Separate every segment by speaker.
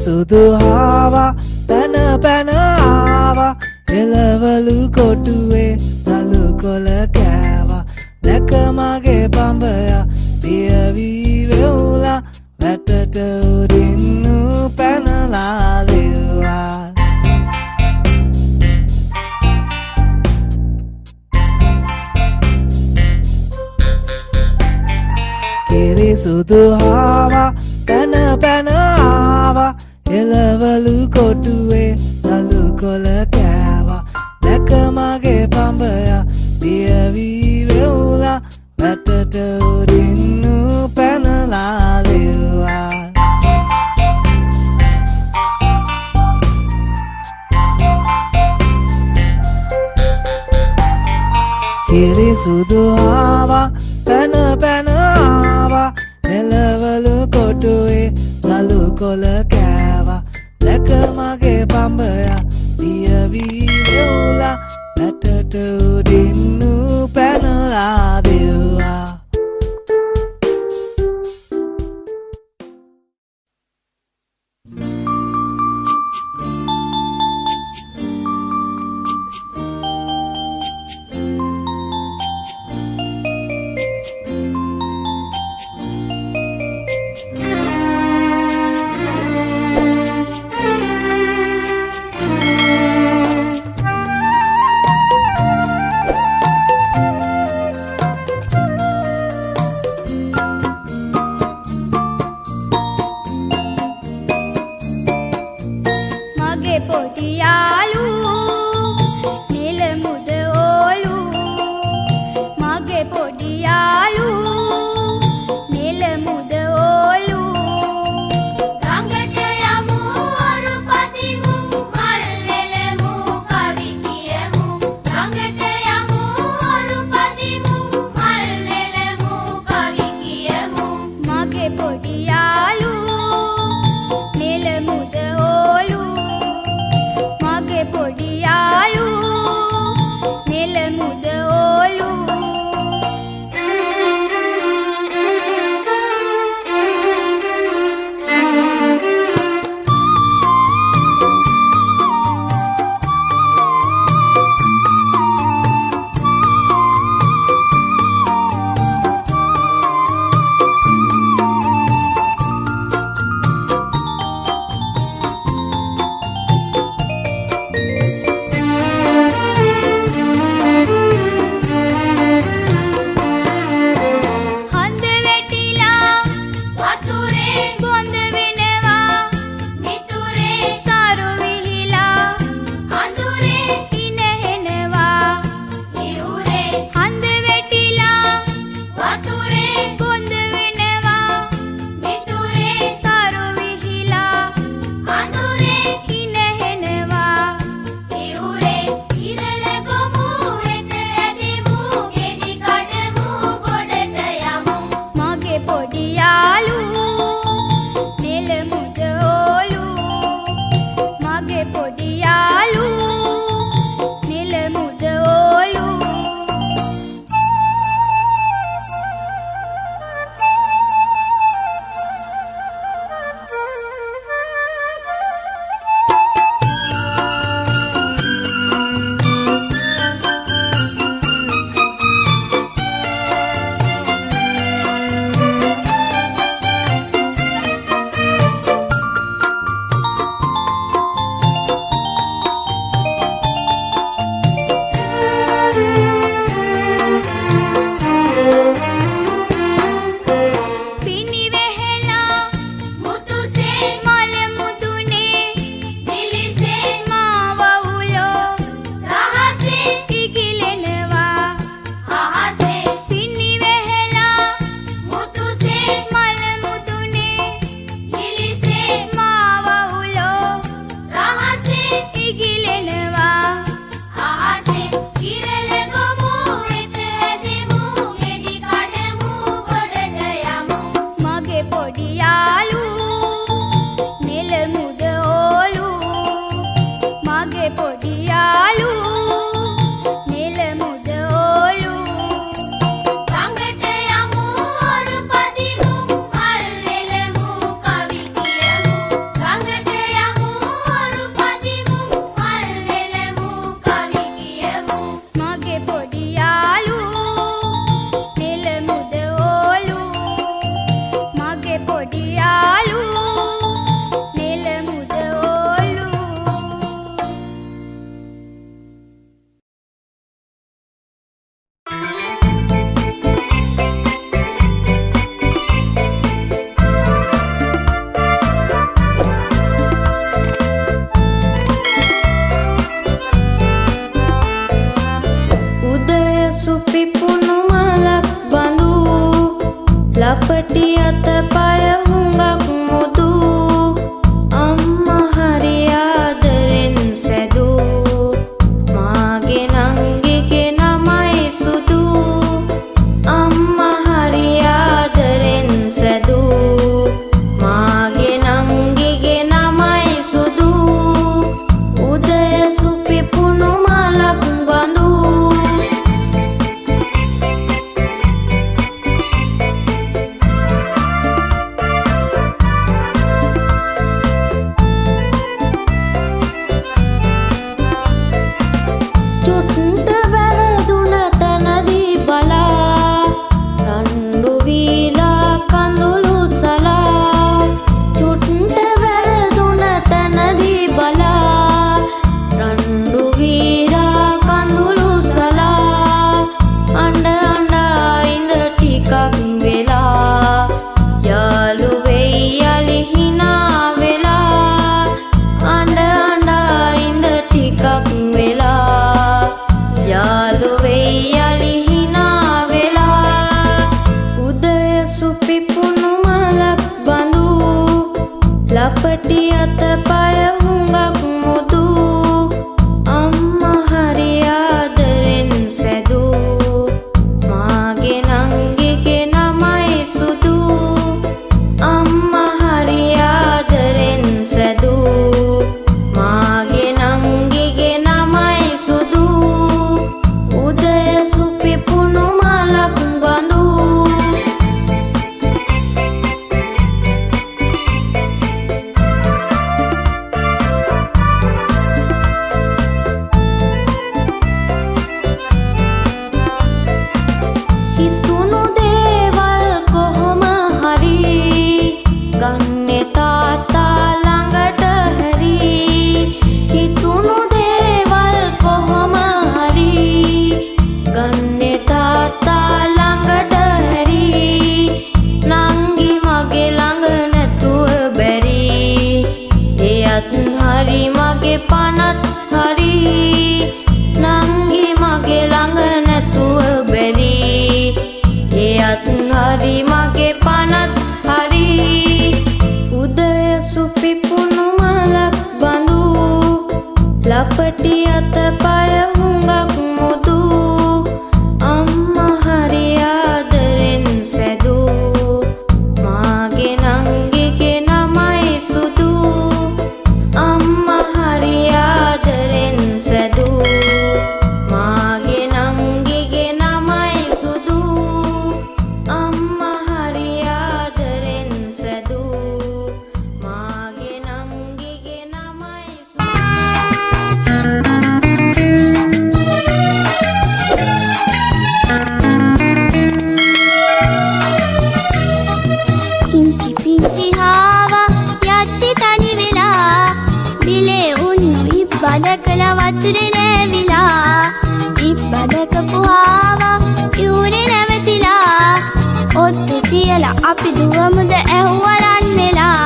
Speaker 1: සුදු හාවා පැන පැන ආවා එළවලු කොටුවේ නලු කොළ කෑවා දැක මගේ බඹයා පියවී වෙවුලා වැටට උරින්නු පැනලා ලෙව්වා කිරි සුදු හාවා පැන පැන ආවා එළවලු කොටුවේ නලු කොළ කෑවා දැක මගේ බඹයා පියවී වෙවුලා වැටට උරින්නු පැනලා ලෙව්වා කිරි සුදු ආවා පැන පැන ආවා එළවලු කොටුවේ නලු කොළ කෑවා දැක මගේ බඹයා පියවී වෙවුලා වැටට උරින්නු පැනලා දෙව්වා
Speaker 2: මගේ පොඩි යාළු නිල මුද ඕලු මගේ පොඩි යාළු නිල මුද ඕලු ගඟට යමු ඔරු පදිමු මල්ලෙලමු කවි කියමු ගඟට යමු ඔරු පදිමු මල්ලෙලමු කවි කියමු මගේ පොඩි යාළු නිල මුද ඕලු මගේ පොඩි යාළු නිල මුද ඕලු හඳ වැටිලා වතුරේ බොඳ වෙනවා මිතුරේ තරු විහිලා අඳුරේ ඉනහෙනවා ඉවුරේ හඳ වැටිලා වතුරේ බොඳ වෙනවා මිතුරේ තරු විහිලා අඳුරේ ඉනහෙනවා ඉවුරේ ඉරල ගොමු වෙත ඇදිමු ගෙඩි කඩමු ගොඩට යමු මගේ පොඩි යාළු නිල මුද ඕලු මගේ පොඩි යාළු නිල මුද ඕලු මගේ පනත් හරි නංගි මගේ ළඟ නැතුව බැරි එයත් හරි මගේ පනත් හරි උදය සුපිපුණු මලක් බඳු ලපටි අත පය හුඟක් මුදු අම්මා හරි ආදරෙන් සැදූ මාගේ නංගිගේ නමයි සුදු අම්මා හරි ආදරෙන් සැදූ මාගේ නංගිගේ නමයි සුදු අම්මා හරි ආදරෙන් සැදූ මාගේ නංගිගේ නමයි
Speaker 3: පිංචි පිංචි හාවා යත්ති තනි වෙලා බිලේ උන්නු ඉබ්බදකල වතුරේ නෑවිලා ඉබ්බදකපු හාවා යූරේ නැවතිලා ඔට්ටු තියලා අපි දුවමුද ඇහුවලන් වෙලා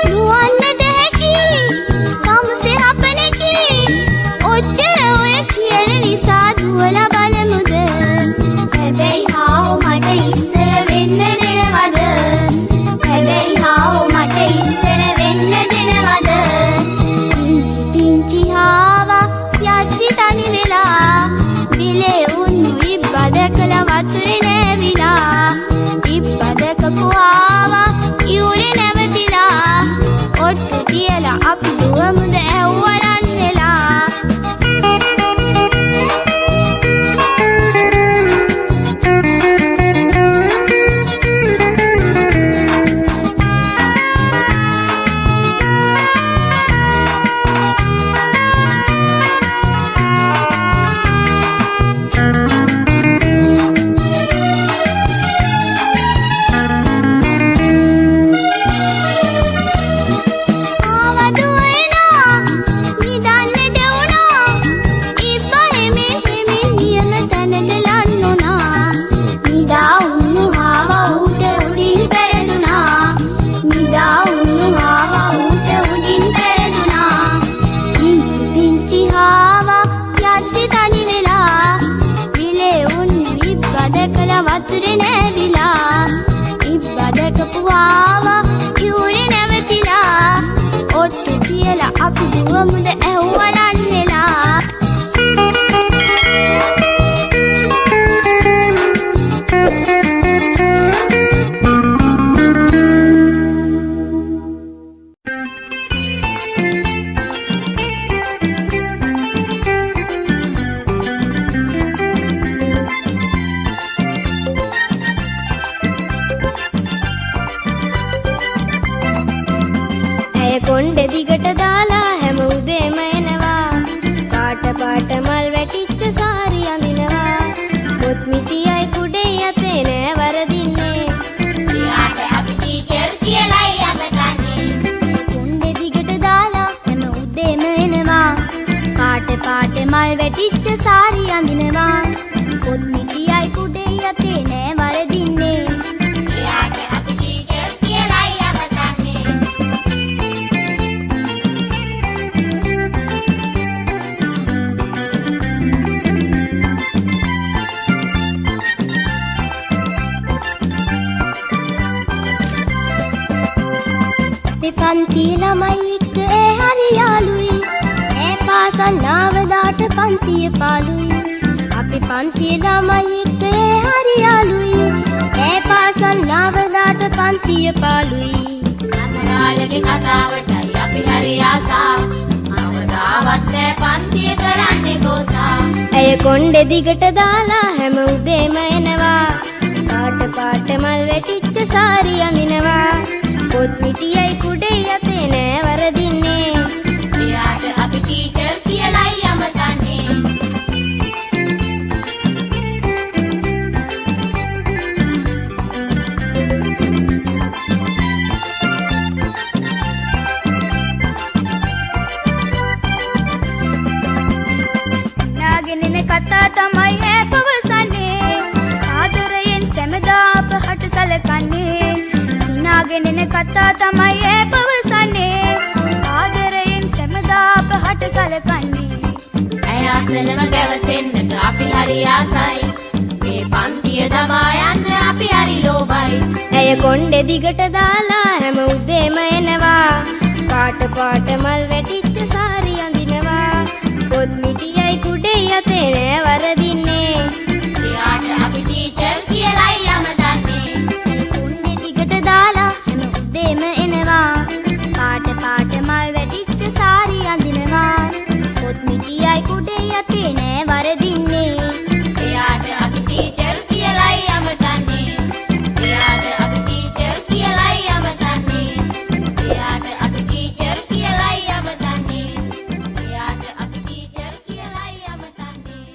Speaker 3: දුවන්නට හැකි තමුසේ හපනෙකි ඔච්චර ඔය කියන නිසා දුවලා බලමුද හැබැයි හාව මට ඉස්සර වෙන්න දෙනවද හැබැයි හාව මට ඉස්සර වෙන්න දෙනවද පිංචි පිංචි හාවා යද්දි තනි වෙලා බිලේ උන්නු ඉබ්බදකල වතුරේ නෑවිලා ඉබ්බදකපු හාවා යූරේ නැවතිලා ඔට්ටු තියලා අපි දුවමුද ඇහුවලන් වෙලා වතුරේ නෑවිලා ඉබ්බදකපු හාවා යූරේ නැවතිලා ඔට්ටු තියලා අපි දුවමුද ඇහුවලන් වෙලා කොණ්ඩෙ දිගට දාලා හැම උදේම එනවා පාට පාට මල් වැටිච්ච සාරි අඳිනවා පොත් මිටියයි කුඩේ යතේ නෑ වරදින්නේ එයාට අපි ටීචර් කියලායි අපතන්නේ කොණ්ඩෙ දිගට දාලා හැම උදේම එනවා පාට පාට මල් වැටිච්ච සාරි අඳිනවා පොත් මිටියයි කුඩේ යතේ නෑ වරදින්නේ එයාට අපි ටීචර් කියලායි අපතන්නේ පන්ති ළමයි එක්ක ඒ හරි යාළුයි ඒ පාසල් නාවදාට පන්තිය පාළුයි අපි පන්ති ළමයි එක්ක ඒ හරි යාළුයි ඒ පාසල් නාවදාට පන්තිය පාළුයි අපරාලගේ කතාවටයි අපි හරි ආසා අවදාවත් නෑ පන්තිය කරන්නේ ගෝසා ඇය කොණ්ඩෙ දිගට දාලා හැම උදේම එනවා පාට පාට මල් වැටිච්ච සාරි අඳිනවා පොත් මිටියයි කුඩේ යතේ නෑ වරදින්නේ එයාට අපි ටීචර් කියලායි අමතන්නේ ගෙනෙන කතා තමයි ඒ පවසන්නේ ආදරයෙන් සැමදා අපහට සලකන්නේ
Speaker 2: ඇය අසලම ගැවසෙන්නට අපි හරි ආසයි මේ පන්තිය දමා යන්න අපි හරි ලෝභයි
Speaker 3: ඇය කොණ්ඩෙ දිගට දාලා හැම උදේම එනවා පාට පාට මල් වැටිච්ච සාරි අඳිනවා පොත් මිටියයි කුඩෙයි අතේ නෑ වරදින්නේ
Speaker 2: එයාට අපි ටීචර් කියලායි යමදන්නේ
Speaker 3: කොණ්ඩෙ දිගට දාලා හැම උදේම එනවා පාට පාට මල් වැටිච්ච සාරි අඳිනවා පොත් මිටියයි කුඩෙයි අතේ නෑ වරදින්නේ
Speaker 2: එයාට අපි ටීචර් කියලායි යමදන්නේ එයාට අපි ටීචර් කියලායි යමදන්නේ එයාට අපි ටීචර් කියලායි යමදන්නේ එයාට අපි ටීචර් කියලායි යමදන්නේ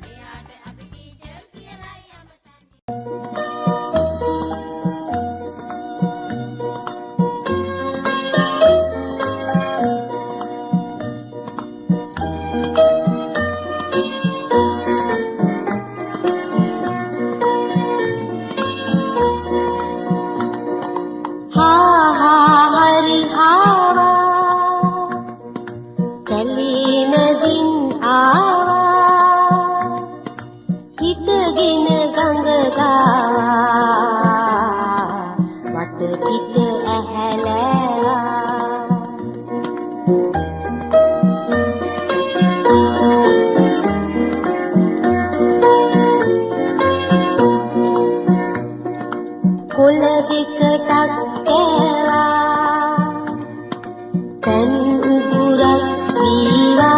Speaker 2: එයාට අපි ටීචර් කියලායි යමදන්නේ
Speaker 3: हरि आवा कली नदीन आवा हितगिन गंग गावा वट टिक अहलवा कुल विकटक केवा तन उगुरक दीवा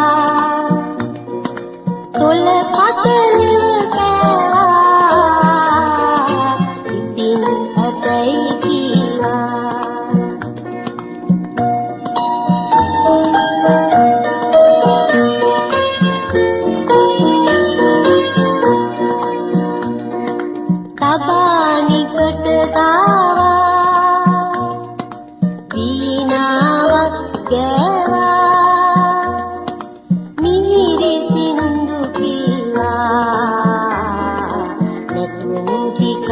Speaker 3: कुल पतनिव केवा इतिन अतई कीवा තබානිකට ගාවා වීණාවක් ගෑවා මිහිරි සින්දු කිව්වා නැතුණු ටිකක්